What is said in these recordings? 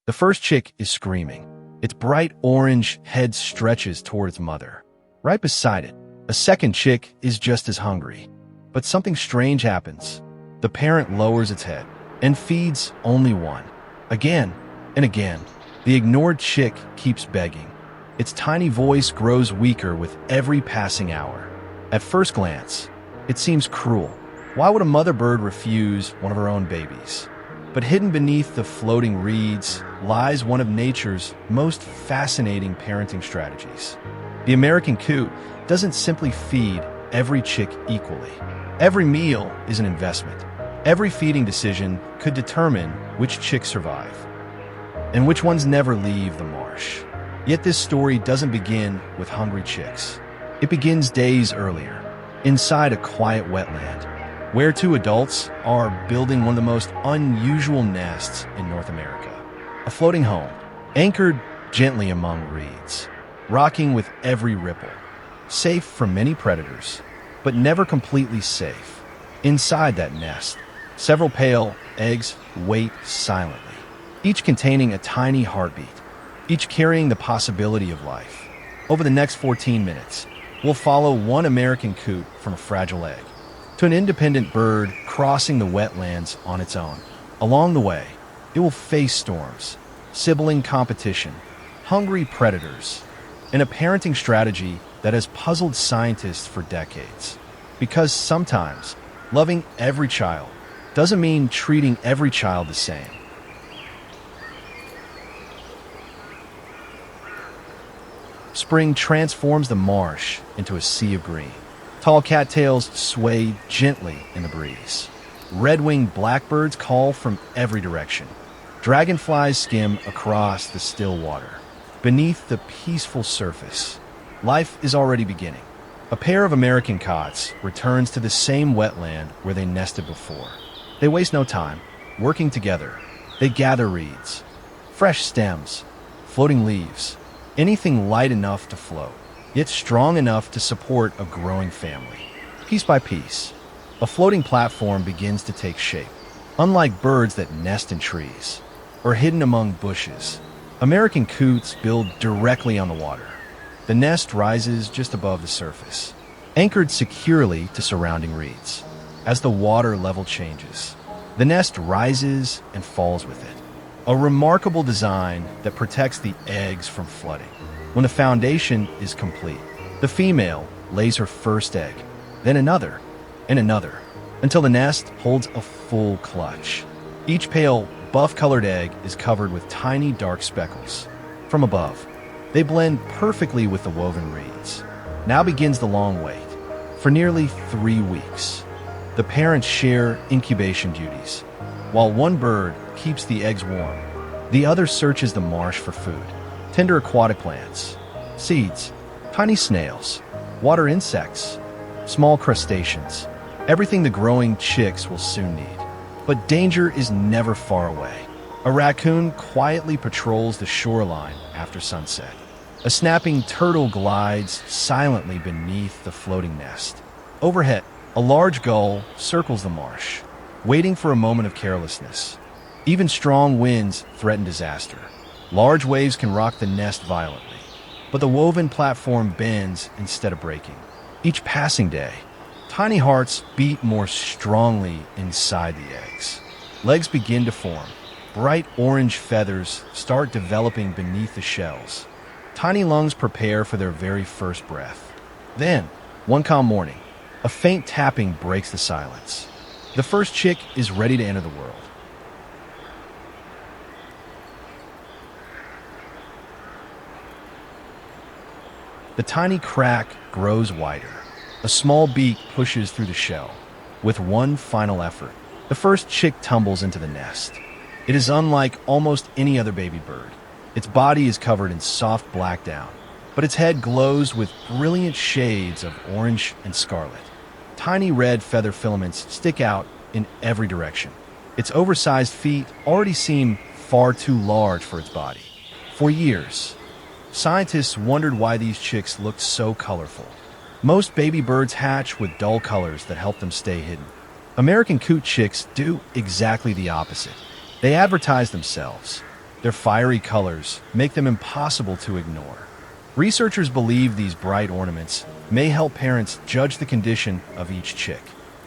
The first chick is screaming. Its bright orange head stretches toward its mother. Right beside it, a second chick is just as hungry. But something strange happens. The parent lowers its head and feeds only one. Again and again, the ignored chick keeps begging. Its tiny voice grows weaker with every passing hour. At first glance, it seems cruel. Why would a mother bird refuse one of her own babies? But hidden beneath the floating reeds lies one of nature's most fascinating parenting strategies. The American coot doesn't simply feed every chick equally. Every meal is an investment. Every feeding decision could determine which chicks survive and which ones never leave the marsh. Yet this story doesn't begin with hungry chicks. It begins days earlier, inside a quiet wetland, where two adults are building one of the most unusual nests in North America. A floating home, anchored gently among reeds, rocking with every ripple, safe from many predators, but never completely safe. Inside that nest, several pale eggs wait silently, each containing a tiny heartbeat, each carrying the possibility of life. Over the next 14 minutes, we'll follow one American coot from a fragile egg to an independent bird crossing the wetlands on its own. Along the way, it will face storms, sibling competition, hungry predators, and a parenting strategy that has puzzled scientists for decades. Because sometimes, loving every child doesn't mean treating every child the same. Spring transforms the marsh into a sea of green. Tall cattails sway gently in the breeze. Red-winged blackbirds call from every direction. Dragonflies skim across the still water. Beneath the peaceful surface, life is already beginning. A pair of American coots returns to the same wetland where they nested before. They waste no time. Working together, they gather reeds, fresh stems, floating leaves, anything light enough to float, yet strong enough to support a growing family. Piece by piece, a floating platform begins to take shape. Unlike birds that nest in trees or hidden among bushes, American coots build directly on the water. The nest rises just above the surface, anchored securely to surrounding reeds. As the water level changes, the nest rises and falls with it. A remarkable design that protects the eggs from flooding. When the foundation is complete, the female lays her first egg, then another, and another, until the nest holds a full clutch. Each pale, buff-colored egg is covered with tiny dark speckles. From above, they blend perfectly with the woven reeds. Now begins the long wait. For nearly 3 weeks, the parents share incubation duties. While one bird keeps the eggs warm, the other searches the marsh for food. Tender aquatic plants, seeds, tiny snails, water insects, small crustaceans, everything the growing chicks will soon need. But danger is never far away. A raccoon quietly patrols the shoreline after sunset. A snapping turtle glides silently beneath the floating nest. Overhead, a large gull circles the marsh, waiting for a moment of carelessness. Even strong winds threaten disaster. Large waves can rock the nest violently, but the woven platform bends instead of breaking. Each passing day, tiny hearts beat more strongly inside the eggs. Legs begin to form. Bright orange feathers start developing beneath the shells. Tiny lungs prepare for their very first breath. Then, one calm morning, a faint tapping breaks the silence. The first chick is ready to enter the world. The tiny crack grows wider. A small beak pushes through the shell. With one final effort, the first chick tumbles into the nest. It is unlike almost any other baby bird. Its body is covered in soft black down, but its head glows with brilliant shades of orange and scarlet. Tiny red feather filaments stick out in every direction. Its oversized feet already seem far too large for its body. For years, scientists wondered why these chicks looked so colorful. Most baby birds hatch with dull colors that help them stay hidden. American coot chicks do exactly the opposite. They advertise themselves, Their fiery colors make them impossible to ignore. Researchers believe these bright ornaments may help parents judge the condition of each chick.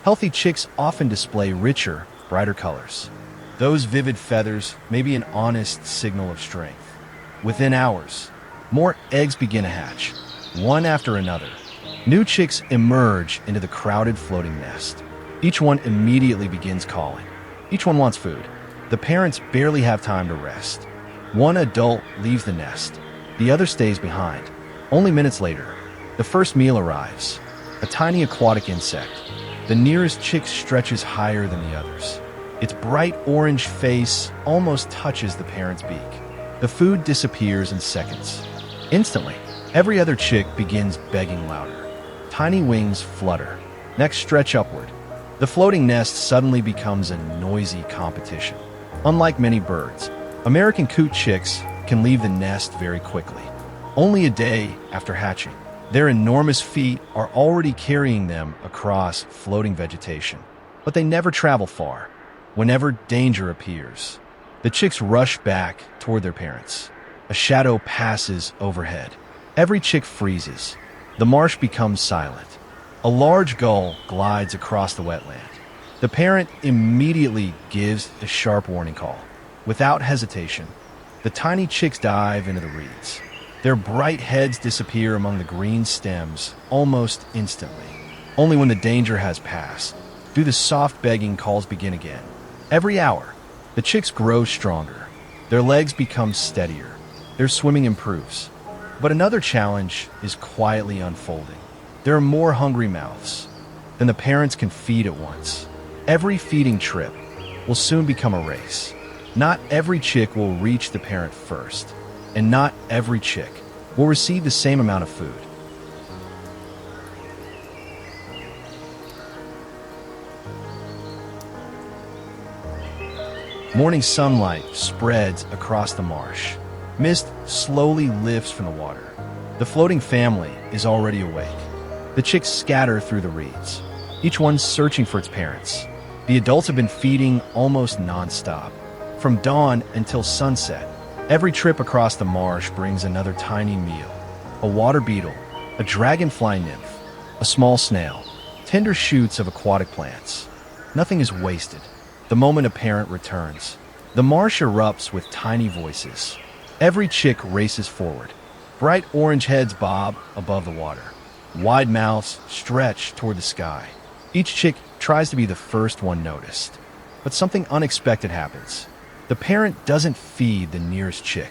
Healthy chicks often display richer, brighter colors. Those vivid feathers may be an honest signal of strength. Within hours, more eggs begin to hatch, one after another. New chicks emerge into the crowded floating nest. Each one immediately begins calling. Each one wants food. The parents barely have time to rest. One adult leaves the nest. The other stays behind. Only minutes later, the first meal arrives. A tiny aquatic insect. The nearest chick stretches higher than the others. Its bright orange face almost touches the parent's beak. The food disappears in seconds. Instantly, every other chick begins begging louder. Tiny wings flutter. Necks stretch upward. The floating nest suddenly becomes a noisy competition. Unlike many birds, American Coot chicks can leave the nest very quickly. Only a day after hatching, their enormous feet are already carrying them across floating vegetation. But they never travel far. Whenever danger appears, the chicks rush back toward their parents. A shadow passes overhead. Every chick freezes. The marsh becomes silent. A large gull glides across the wetland. The parent immediately gives a sharp warning call. Without hesitation, the tiny chicks dive into the reeds. Their bright heads disappear among the green stems almost instantly. Only when the danger has passed do the soft begging calls begin again. Every hour, the chicks grow stronger. Their legs become steadier. Their swimming improves. But another challenge is quietly unfolding. There are more hungry mouths than the parents can feed at once. Every feeding trip will soon become a race. Not every chick will reach the parent first, and not every chick will receive the same amount of food. Morning sunlight spreads across the marsh. Mist slowly lifts from the water. The floating family is already awake. The chicks scatter through the reeds, each one searching for its parents. The adults have been feeding almost non-stop. From dawn until sunset, every trip across the marsh brings another tiny meal. A water beetle, a dragonfly nymph, a small snail, tender shoots of aquatic plants. Nothing is wasted. The moment a parent returns, the marsh erupts with tiny voices. Every chick races forward. Bright orange heads bob above the water. Wide mouths stretch toward the sky. Each chick tries to be the first one noticed. But something unexpected happens. The parent doesn't feed the nearest chick.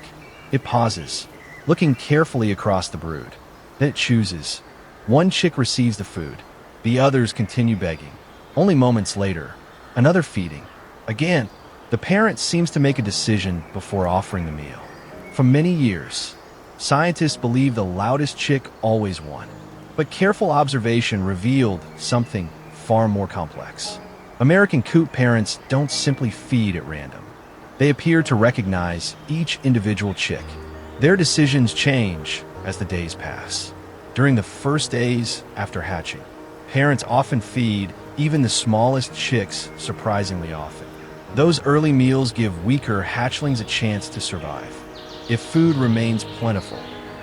It pauses, looking carefully across the brood. Then it chooses. One chick receives the food. The others continue begging. Only moments later, another feeding. Again, the parent seems to make a decision before offering the meal. For many years, scientists believed the loudest chick always won. But careful observation revealed something far more complex. American Coot parents don't simply feed at random. They appear to recognize each individual chick. Their decisions change as the days pass. During the first days after hatching, parents often feed even the smallest chicks surprisingly often. Those early meals give weaker hatchlings a chance to survive. If food remains plentiful,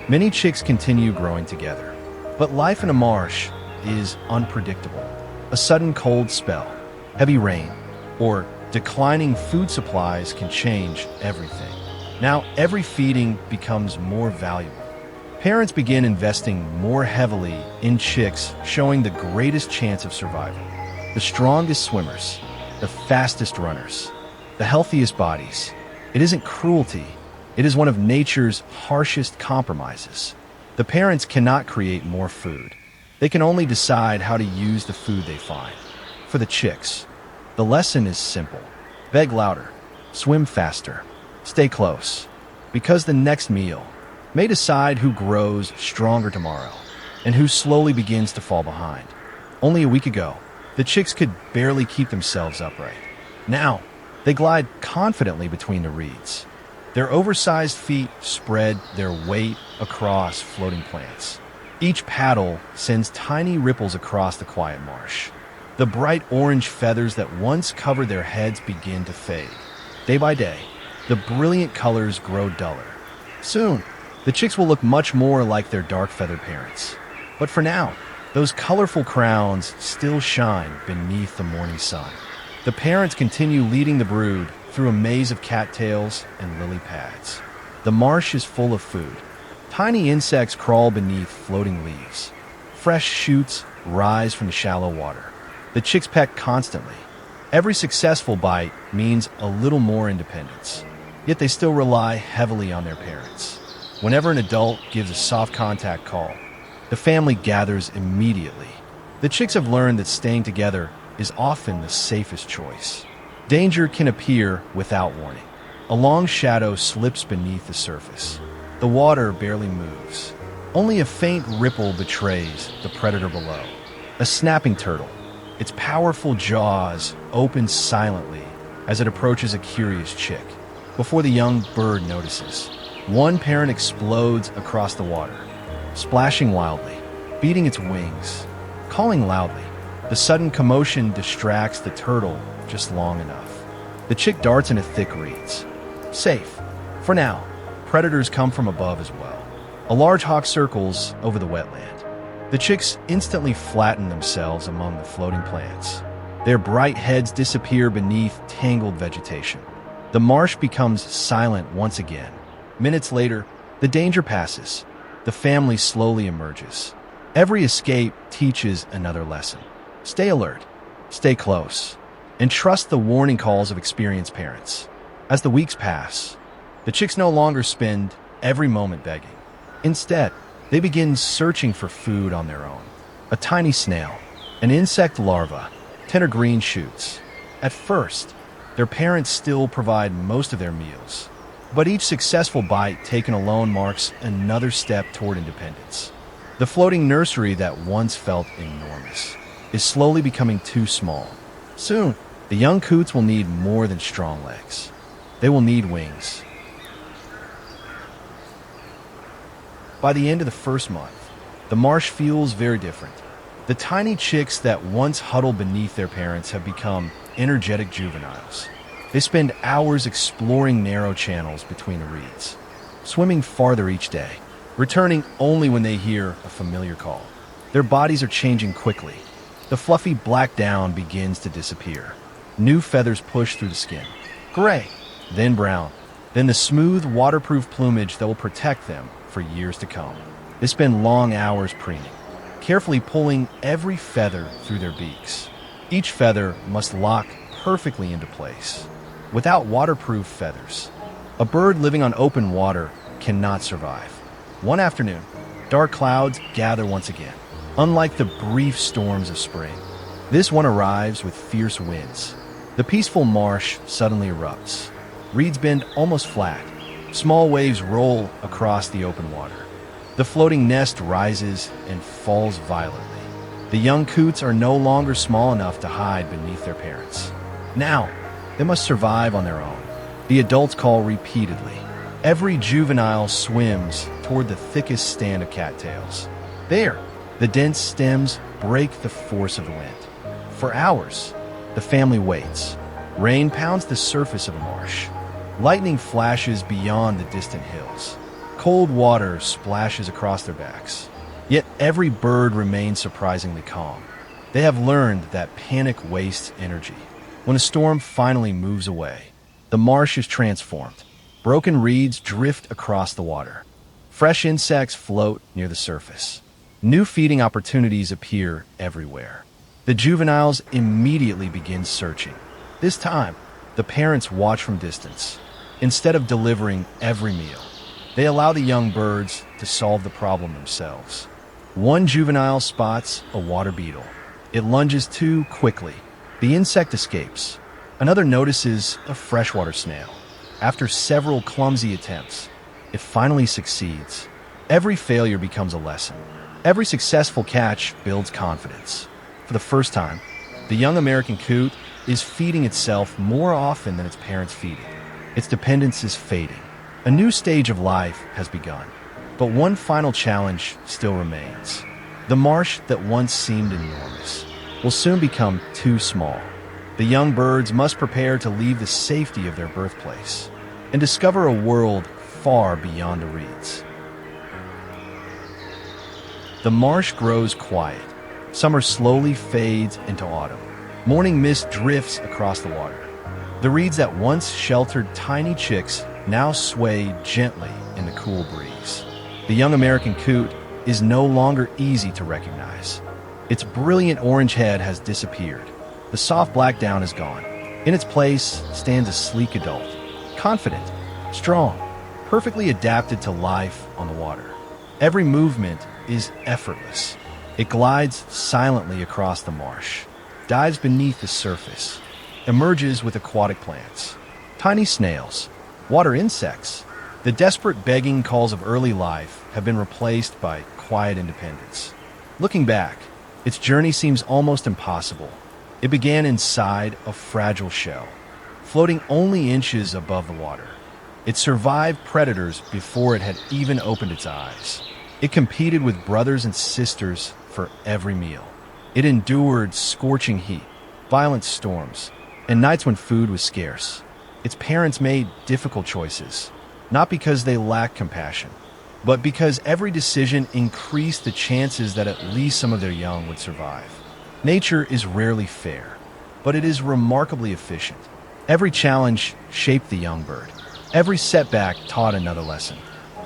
many chicks continue growing together. But life in a marsh is unpredictable. A sudden cold spell, heavy rain, or declining food supplies can change everything. Now, every feeding becomes more valuable. Parents begin investing more heavily in chicks, showing the greatest chance of survival. The strongest swimmers, the fastest runners, the healthiest bodies. It isn't cruelty. It is one of nature's harshest compromises. The parents cannot create more food. They can only decide how to use the food they find. For the chicks, the lesson is simple. Beg louder, swim faster, stay close, because the next meal may decide who grows stronger tomorrow and who slowly begins to fall behind. Only a week ago, the chicks could barely keep themselves upright. Now, they glide confidently between the reeds. Their oversized feet spread their weight across floating plants. Each paddle sends tiny ripples across the quiet marsh. The bright orange feathers that once covered their heads begin to fade. Day by day, the brilliant colors grow duller. Soon, the chicks will look much more like their dark-feathered parents. But for now, those colorful crowns still shine beneath the morning sun. The parents continue leading the brood through a maze of cattails and lily pads. The marsh is full of food. Tiny insects crawl beneath floating leaves. Fresh shoots rise from the shallow water. The chicks peck constantly. Every successful bite means a little more independence. Yet they still rely heavily on their parents. Whenever an adult gives a soft contact call, the family gathers immediately. The chicks have learned that staying together is often the safest choice. Danger can appear without warning. A long shadow slips beneath the surface. The water barely moves. Only a faint ripple betrays the predator below. A snapping turtle. Its powerful jaws open silently as it approaches a curious chick. Before the young bird notices, one parent explodes across the water, splashing wildly, beating its wings, calling loudly. The sudden commotion distracts the turtle just long enough. The chick darts into thick reeds. Safe. For now, predators come from above as well. A large hawk circles over the wetland. The chicks instantly flatten themselves among the floating plants. Their bright heads disappear beneath tangled vegetation. The marsh becomes silent once again. Minutes later, the danger passes. The family slowly emerges. Every escape teaches another lesson. Stay alert, stay close, and trust the warning calls of experienced parents. As the weeks pass, the chicks no longer spend every moment begging. Instead, they begin searching for food on their own. A tiny snail, an insect larva, tender green shoots. At first, their parents still provide most of their meals, but each successful bite taken alone marks another step toward independence. The floating nursery that once felt enormous is slowly becoming too small. Soon, the young coots will need more than strong legs. They will need wings. By the end of the first month, the marsh feels very different. The tiny chicks that once huddled beneath their parents have become energetic juveniles. They spend hours exploring narrow channels between the reeds, swimming farther each day, returning only when they hear a familiar call. Their bodies are changing quickly. The fluffy black down begins to disappear. New feathers push through the skin. Gray, then brown, then the smooth, waterproof plumage that will protect them for years to come. They spend long hours preening, carefully pulling every feather through their beaks. Each feather must lock perfectly into place. Without waterproof feathers, a bird living on open water cannot survive. One afternoon, dark clouds gather once again. Unlike the brief storms of spring, this one arrives with fierce winds. The peaceful marsh suddenly erupts. Reeds bend almost flat. Small waves roll across the open water. The floating nest rises and falls violently. The young coots are no longer small enough to hide beneath their parents. Now, they must survive on their own. The adults call repeatedly. Every juvenile swims toward the thickest stand of cattails. There, the dense stems break the force of the wind. For hours, the family waits. Rain pounds the surface of the marsh. Lightning flashes beyond the distant hills. Cold water splashes across their backs. Yet every bird remains surprisingly calm. They have learned that panic wastes energy. When a storm finally moves away, the marsh is transformed. Broken reeds drift across the water. Fresh insects float near the surface. New feeding opportunities appear everywhere. The juveniles immediately begin searching. This time, the parents watch from distance. Instead of delivering every meal, they allow the young birds to solve the problem themselves. One juvenile spots a water beetle. It lunges too quickly. The insect escapes. Another notices a freshwater snail. After several clumsy attempts, it finally succeeds. Every failure becomes a lesson. Every successful catch builds confidence. For the first time, the young American coot is feeding itself more often than its parents feed it. Its dependence is fading. A new stage of life has begun. But one final challenge still remains. The marsh that once seemed enormous will soon become too small. The young birds must prepare to leave the safety of their birthplace. and discover a world far beyond the reeds. The marsh grows quiet. Summer slowly fades into autumn. Morning mist drifts across the water. The reeds that once sheltered tiny chicks now sway gently in the cool breeze. The young American coot is no longer easy to recognize. Its brilliant orange head has disappeared. The soft black down is gone. In its place stands a sleek adult, confident, strong, perfectly adapted to life on the water. Every movement is effortless. It glides silently across the marsh, dives beneath the surface, emerges with aquatic plants, tiny snails, water insects. The desperate begging calls of early life have been replaced by quiet independence. Looking back, its journey seems almost impossible. It began inside a fragile shell, floating only inches above the water. It survived predators before it had even opened its eyes. It competed with brothers and sisters for every meal. It endured scorching heat, violent storms, and nights when food was scarce. Its parents made difficult choices, not because they lacked compassion, but because every decision increased the chances that at least some of their young would survive. Nature is rarely fair, but it is remarkably efficient. Every challenge shaped the young bird. Every setback taught another lesson.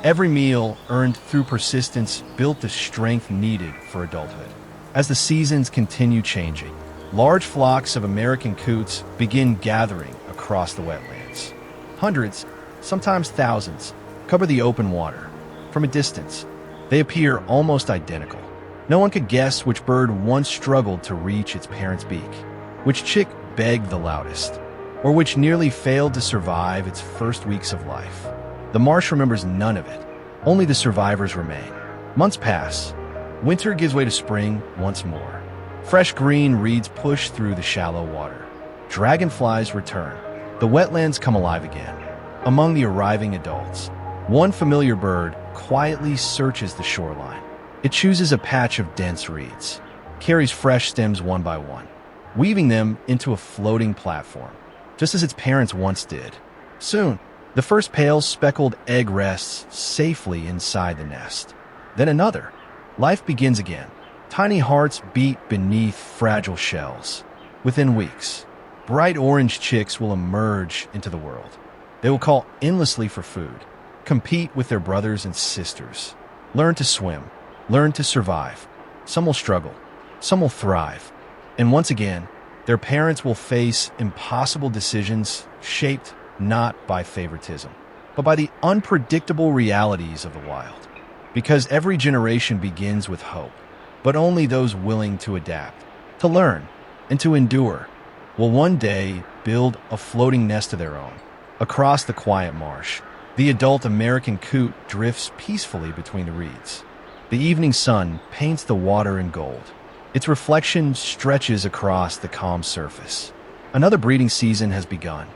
Every meal earned through persistence built the strength needed for adulthood. As the seasons continue changing, large flocks of American coots begin gathering across the wetlands. Hundreds, sometimes thousands, cover the open water. From a distance, they appear almost identical. No one could guess which bird once struggled to reach its parent's beak, which chick begged the loudest, or which nearly failed to survive its first weeks of life. The marsh remembers none of it. Only the survivors remain. Months pass. Winter gives way to spring once more. Fresh green reeds push through the shallow water. Dragonflies return. The wetlands come alive again. Among the arriving adults, one familiar bird quietly searches the shoreline. It chooses a patch of dense reeds, carries fresh stems one by one, weaving them into a floating platform, just as its parents once did. Soon, the first pale speckled egg rests safely inside the nest. Then another. Life begins again. Tiny hearts beat beneath fragile shells. Within weeks, bright orange chicks will emerge into the world. They will call endlessly for food, compete with their brothers and sisters, learn to swim, learn to survive. Some will struggle, some will thrive. And once again, their parents will face impossible decisions shaped not by favoritism, but by the unpredictable realities of the wild. Because every generation begins with hope, but only those willing to adapt, to learn, and to endure will one day build a floating nest of their own. Across the quiet marsh, the adult American coot drifts peacefully between the reeds. The evening sun paints the water in gold. Its reflection stretches across the calm surface. Another breeding season has begun.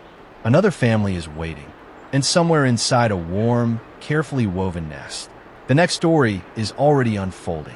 Another family is waiting, and somewhere inside a warm, carefully woven nest, the next story is already unfolding.